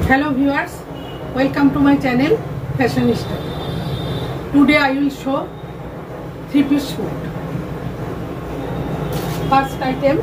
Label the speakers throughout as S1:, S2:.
S1: Hello viewers, welcome to my channel Fashionista. Today I will show 3-piece suit. First item,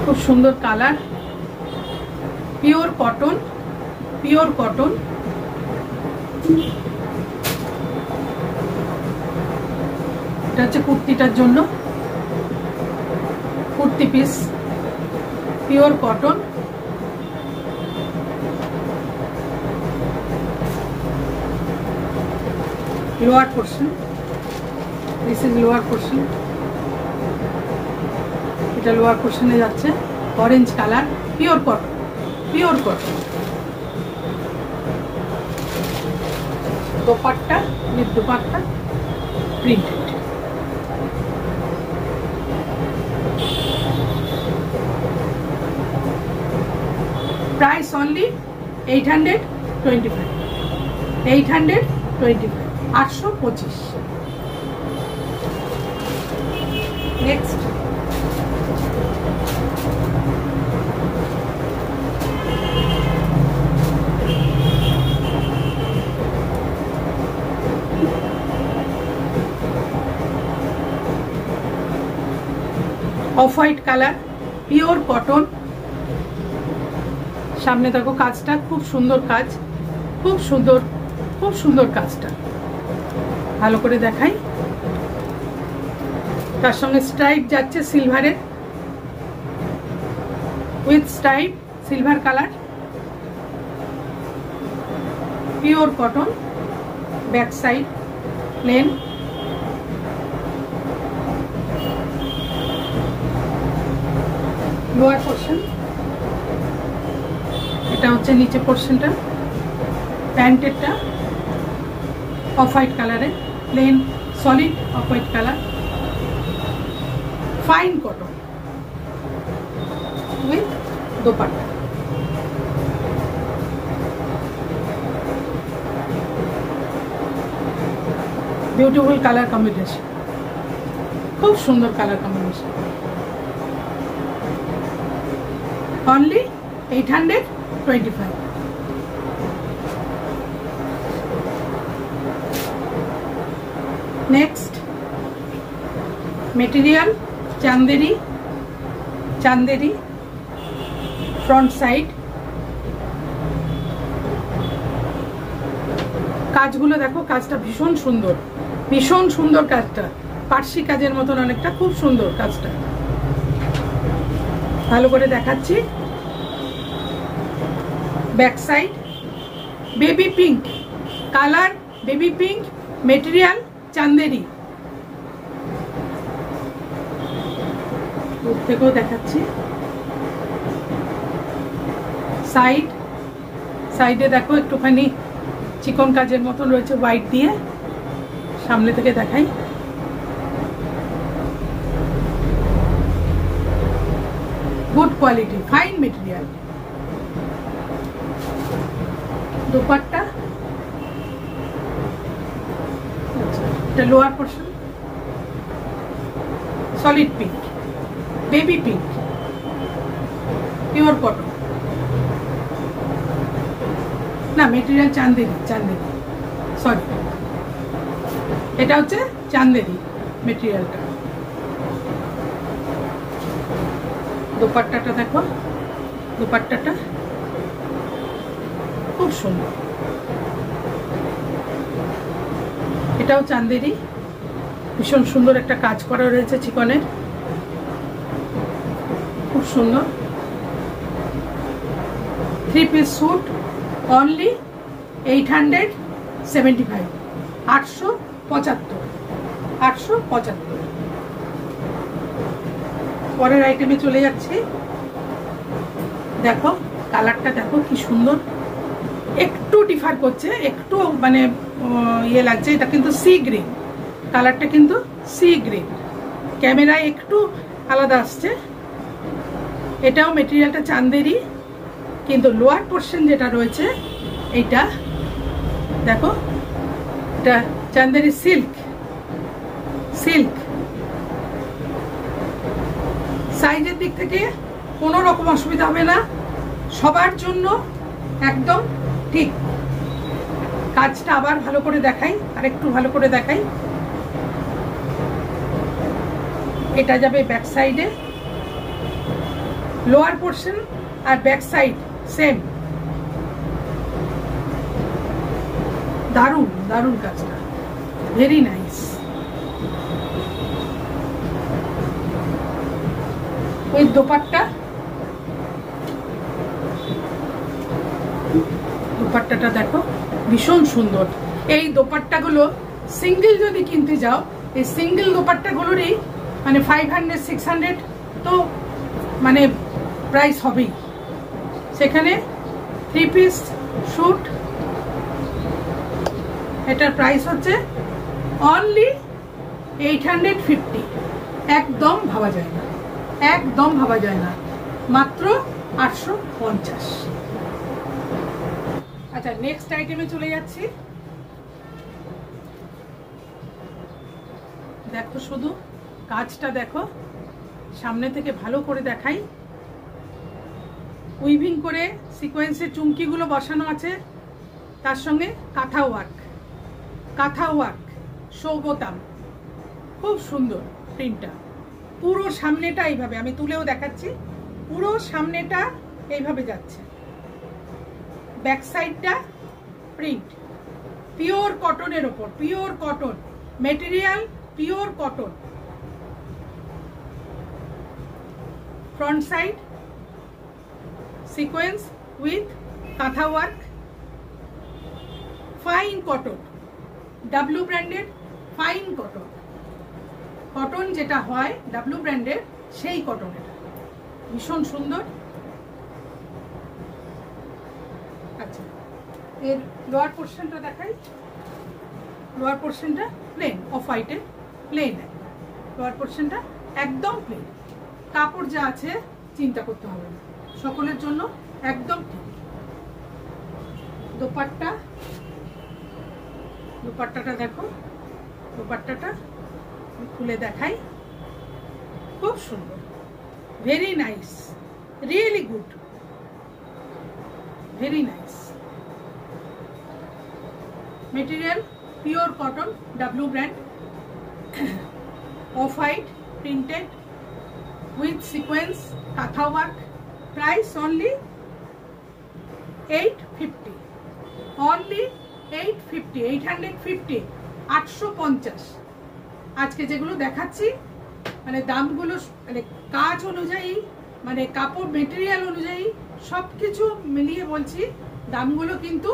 S1: খুব সুন্দর colour, pure cotton. এটা হচ্ছে কুর্তিটার জন্য, kurti piece, pure cotton. Lower portion, this is lower portion. এটা lower পোর্শনে যাচ্ছে, orange colour, pure cotton. Dupatta with dupatta printed. Price only 825. 825. Next, off white colour, pure cotton. সামনে দেখো কাজটা, খুব সুন্দর কাজ, খুব সুন্দর কাজটা। ভালো করে দেখাই। তার সঙ্গে স্ট্রাইপ যাচ্ছে সিলভারের, with stripe, silver colour, pure cotton. Back side plain. Lower portion, এটা হচ্ছে নিচে পোর্শনটা। প্যান্টেরটা অফ হোয়াইট কালারে, plain solid off white colour, fine cotton with dupatta. Beautiful colour combination, খুব সুন্দর colour combination. Only 825. Next, material chanderi, front side। কাজগুলো দেখো, কাজটা ভীষণ সুন্দর কাজটা, পার্সি কাজের মতন অনেকটা, খুব সুন্দর কাজটা। ভালো করে দেখাচ্ছি। Back side baby pink colour, baby pink, material Chanderi. দূর থেকেও দেখাচ্ছি। সাইডে দেখো একটুখানি চিকন কাজের মতন রয়েছে হোয়াইট দিয়ে। সামনে থেকে দেখাই। Good quality, fine material. Dupatta, এটা lower portion, solid pink, baby pink, pure cotton. না, মেটেরিয়াল চান্দেরি, সরি, এটা হচ্ছে চান্দেরি মেটেরিয়ালটা। দোপাট্টাটা দেখো, দোপাট্টাটা খুব সুন্দর। এটাও চান্দেরি, ভীষণ সুন্দর একটা কাজ করা রয়েছে চিকনের, খুব সুন্দর। 3-piece sweet, only 875, 875। পরের আইটেমে চলে যাচ্ছে। দেখো কালারটা, দেখো কি সুন্দর, একটু ডিফার করছে, একটু মানে ইয়ে লাগছে। এটা কিন্তু সি গ্রিন কালারটা, কিন্তু সি গ্রিন, ক্যামেরায় একটু আলাদা আসছে। এটাও মেটেরিয়ালটা চান্দেরি, কিন্তু লোয়ার পোর্শন যেটা রয়েছে এইটা দেখো এটা চান্দেরি সিল্ক, সিল্ক সাইজের দিক থেকে কোনো রকম অসুবিধা হবে না, সবার জন্য একদম ঠিক। কাজটা আবার ভালো করে দেখাই, আর একটু ভালো করে দেখাই। এটা যাবে ব্যাক সাইডে, লোয়ার পোর্শন আর ব্যাক সাইড সেম। দারুণ দারুণ কাজটা, ভেরি নাইস। ওই দোপাট্টা, দোপাট্টাটা দেখো ভীষণ সুন্দর। এই দোপাট্টাগুলো সিঙ্গেল যদি কিনতে যাও, এই সিঙ্গেল দোপাট্টাগুলোরই মানে 500-600 তো মানে প্রাইস হবেই। সেখানে 3 পিস শুট, এটার প্রাইস হচ্ছে অনলি 850। একদম ভাবা যায় না, একদম ভাবা যায় না, মাত্র 850। আচ্ছা, নেক্সট আইটেমে চলে যাচ্ছি। দেখো শুধু কাজটা দেখো, সামনে থেকে ভালো করে দেখাই। উইভিং করে সিকোয়েন্সের চুমকিগুলো বসানো আছে, তার সঙ্গে কাঁথা ওয়ার্ক, কাঁথা ওয়ার্ক, শো বোতাম, খুব সুন্দর প্রিন্টটা। পুরো সামনেটা এইভাবে, আমি তুলেও দেখাচ্ছি, পুরো সামনেটা এইভাবে যাচ্ছে। ব্যাক সাইডটা প্রিন্ট, পিওর কটনের ওপর, pure cotton material, pure cotton. Front side sequence with কাঁথা ওয়ার্ক, ফাইন কটন, ডাব্লিউ ব্র্যান্ডের ফাইন কটন। কটন যেটা হয় ডাব্লিউ ব্র্যান্ডের, সেই কটন। এটা ভীষণ সুন্দর। আচ্ছা, এর লোয়ার পোর্শনটা দেখাই। লোয়ার পোর্শনটা প্লেন, অফ হোয়াইটের প্লেন, লোয়ার পোর্শনটা একদম প্লেন। কাপড় যা আছে চিন্তা করতে হবে না, সকলের জন্য একদম ঠিক। দোপাট্টা, দোপাট্টাটা দেখো, দোপাট্টাটা খুলে দেখাই, খুব সুন্দর, very nice, really good, very nice. Material pure cotton, W brand, off white printed with sequence কাঁথা ওয়ার্ক। Price only 850, only 850, 850, 850। আজকে যেগুলো দেখাচ্ছি মানে দামগুলো মানে কাজ অনুযায়ী, মানে কাপড় মেটেরিয়াল অনুযায়ী সবকিছু মিলিয়ে বলছি, দামগুলো কিন্তু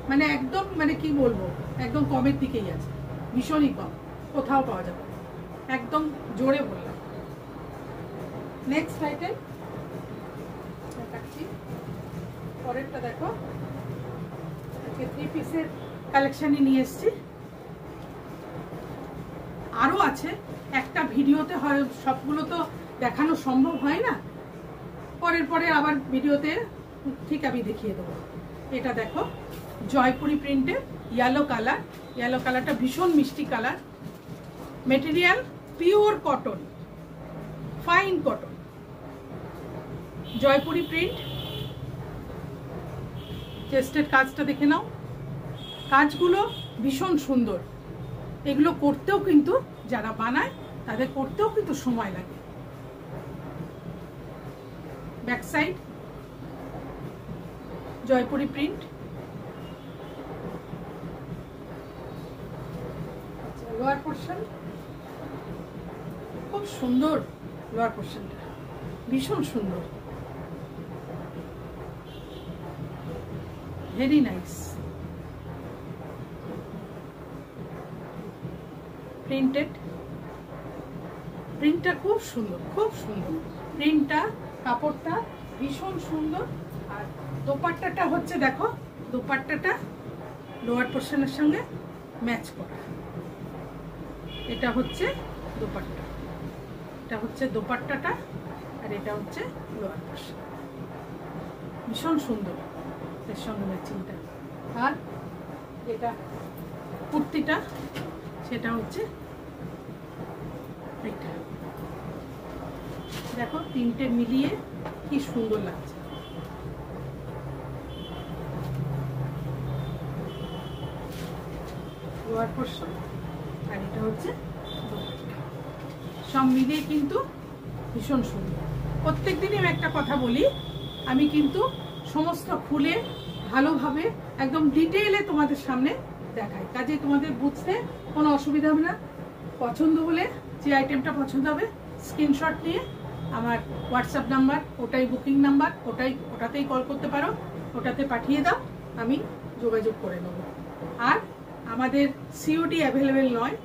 S1: মানে একদম মানে কি বলবো, একদম কমের দিকেই আছে, ভীষণই কম, কোথাও পাওয়া যাবে, একদম জোরে বললাম। নেক্সট আইটেম দেখাচ্ছি, পরেরটা দেখো। আজকে 3 পিসের কালেকশনই নিয়ে এসেছি, আরো আছে। একটা ভিডিওতে হয় সবগুলো তো দেখানো সম্ভব হয় না, পরের পরে আবার ভিডিওতে ঠিক আমি দেখিয়ে দেবো। এটা দেখো জয়পুরি প্রিন্টের ইয়েলো কালার, ইয়েলো কালারটা ভীষণ মিষ্টি colour. Material pure cotton, fine cotton, Jaipuri print. চেস্টের কাজটা দেখে নাও, কাজগুলো ভীষণ সুন্দর। এগুলো করতেও কিন্তু যারা বানায় তাদের করতেও কিন্তু সময় লাগে। Back side Jaipuri print. Lower portion খুব সুন্দর, লোয়ার পোর্শনটা ভীষণ সুন্দর, ভেরি নাইস। প্রিন্টেড, প্রিন্টটা খুব সুন্দর, খুব সুন্দর প্রিন্টটা, কাপড়টা ভীষণ সুন্দর। আর দোপাট্টাটা হচ্ছে দেখো, দোপাট্টাটা লোয়ার পোর্শনের সঙ্গে ম্যাচ করা। এটা হচ্ছে দোপাট্টা, এটা হচ্ছে দোপাট্টাটা, আর এটা হচ্ছে লোয়ার পোর্শন, ভীষণ সুন্দর এর সঙ্গে ম্যাচিংটা। আর এটা কুর্তিটা, সেটা হচ্ছে এটা। দেখো তিনটে মিলিয়ে কি সুন্দর লাগছে। লোয়ার পোর্শন আর এটা হচ্ছে সব মিলিয়ে কিন্তু ভীষণ সুন্দর। প্রত্যেক দিনই আমি একটা কথা বলি, আমি কিন্তু সমস্ত খুলে ভালোভাবে একদম ডিটেইলে তোমাদের সামনে দেখাই, কাজে তোমাদের বুঝতে কোনো অসুবিধা হবে না। পছন্দ হলে যে আইটেমটা পছন্দ হবে স্ক্রিনশট নিয়ে আমার হোয়াটসঅ্যাপ নাম্বার, ওটাই বুকিং নাম্বার, ওটাতেই কল করতে পারো, ওটাতে পাঠিয়ে দাও, আমি যোগাযোগ করে নেব। আর আমাদের সিওডি অ্যাভেলেবেল নয়,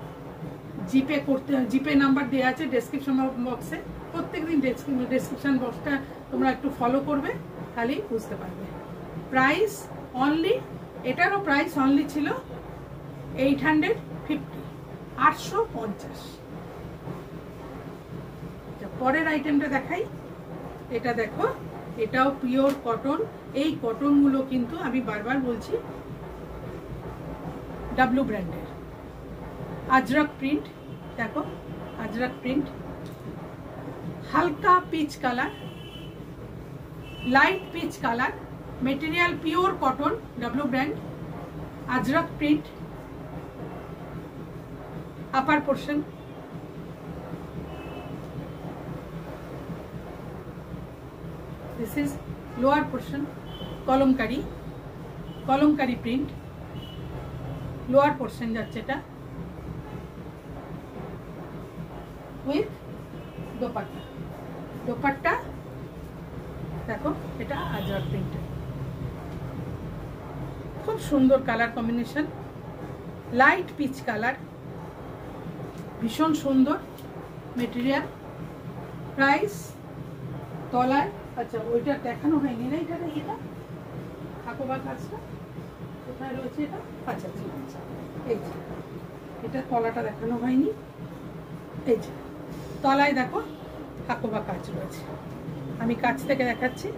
S1: জিপে করতে, জিপে নাম্বার দেওয়া আছে ডেসক্রিপশন বক্সে। প্রত্যেকদিন ডেসক্রিপশন বক্সটা তোমরা একটু ফলো করবে, তাহলেই বুঝতে পারবে। প্রাইস অনলি, এটারও প্রাইস অনলি ছিল 850, 850। পরের আইটেমটা দেখাই, এটা দেখো, এটাও পিওর কটন। এই কটনগুলো কিন্তু আমি বারবার বলছি ডাব্লু ব্র্যান্ডের, আজরক প্রিন্ট। দেখো আজরক প্রিন্ট, হালকা peach colour, light peach colour, material pure cotton, W brand, Ajrak print. Upper portion, this is lower portion, Kalamkari, Kalamkari print. Lower portion যাচ্ছে এটা উইথ দোপাট্টা। দোপাট্টা দেখো, এটা আজরক প্রিন্টের, খুব সুন্দর colour combination, light peach colour, ভীষণ সুন্দর মেটেরিয়াল। প্রাইস তলায়, আচ্ছা ওইটা দেখানো হয়নি না, এটা এটা হাকোবা কাজটা কোথায় রয়েছে এটা, আচ্ছা আচ্ছা এই যে এটা তলাটা দেখানো হয়নি, এই যে তলায় দেখো হাকোবা কাজ রয়েছে, আমি কাছ থেকে দেখাচ্ছি।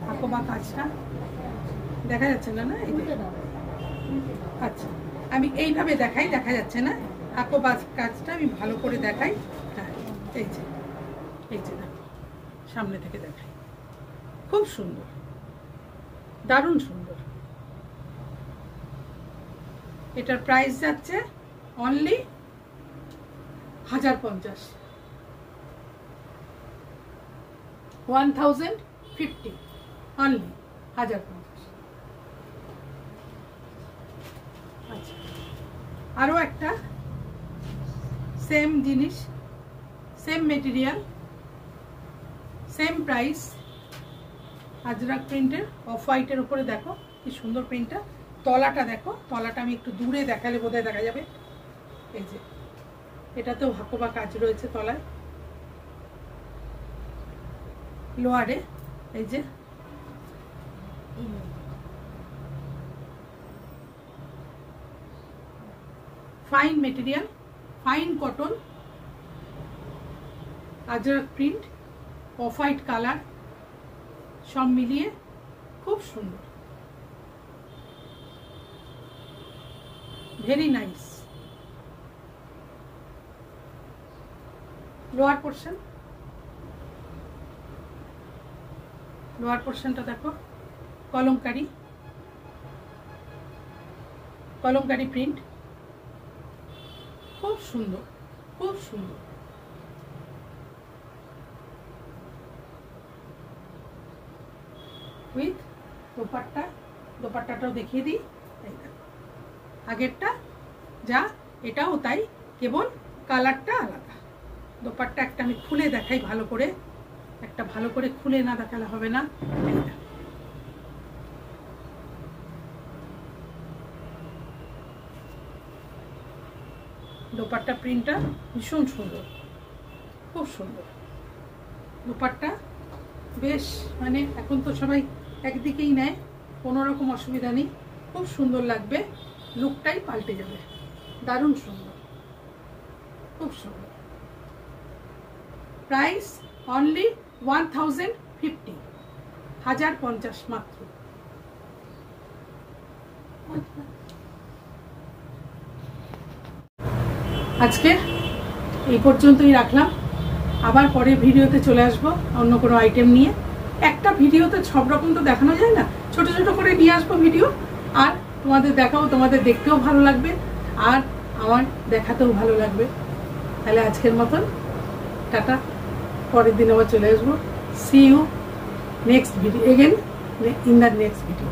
S1: হাকোবা কাজটা দেখা যাচ্ছে না, না এই যে, আচ্ছা আমি এইভাবে দেখাই, দেখা যাচ্ছে না, হাকোবা কাজটা আমি ভালো করে দেখাই। হ্যাঁ এই যে, এই যে দেখো সামনে থেকে দেখাই, খুব সুন্দর, দারুণ সুন্দর। এটার প্রাইস যাচ্ছে অনলি 1050, 1050 অনলি, 1050। আচ্ছা আরো একটা সেম জিনিস, সেম মেটেরিয়াল, সেম প্রাইস, আজরক প্রিন্টের, অফ হোয়াইটের উপরে দেখো কি সুন্দর প্রিন্টটা। তলাটা দেখো, তলাটা আমি একটু দূরে দেখালে বোধহয় দেখা যাবে। এই যে এটাতেও হাকোবা কাজ রয়েছে তলায়, লোয়ারে এই যে fine material, fine cotton, Ajrak print, off white colour, সব মিলিয়ে খুব সুন্দর, very nice. Lower portion, lower পোর্শনটা দেখো, কলমকারি, কলমকারি প্রিন্ট, খুব সুন্দর, খুব সুন্দর। উইথ দোপাট্টা, দোপাট্টাটাও দেখিয়ে দিই, এই দেখো আগেরটা যা এটাও তাই, কেবল কালারটা আলাদা। দোপাট্টা একটা আমি খুলে দেখাই ভালো করে, একটা ভালো করে খুলে না দেখালে হবে না। দোপাট্টা প্রিন্টটা ভীষণ সুন্দর, খুব সুন্দর দোপাট্টা, বেশ মানে এখন তো সবাই একদিকেই নেয়, কোনো রকম অসুবিধা নেই, খুব সুন্দর লাগবে, লুকটাই পাল্টে যাবে, দারুণ সুন্দর, খুব সুন্দর। প্রাইস অনলি 1050, 1050 মাত্র। আজকে এই পর্যন্তই রাখলাম। আবার পরে ভিডিওতে চলে আসব অন্য কোনো আইটেম নিয়ে। একটা ভিডিওতে সব রকম তো দেখানো যায় না, ছোট ছোট করে নিয়ে আসবো ভিডিও, আর তোমাদের দেখাবো, তোমাদের দেখতেও ভালো লাগবে আর আমার দেখাতেও ভালো লাগবে। তাহলে আজকের মতন টাটা, পরের দিন আবার চলে আসবো। See you next video, again in the next video.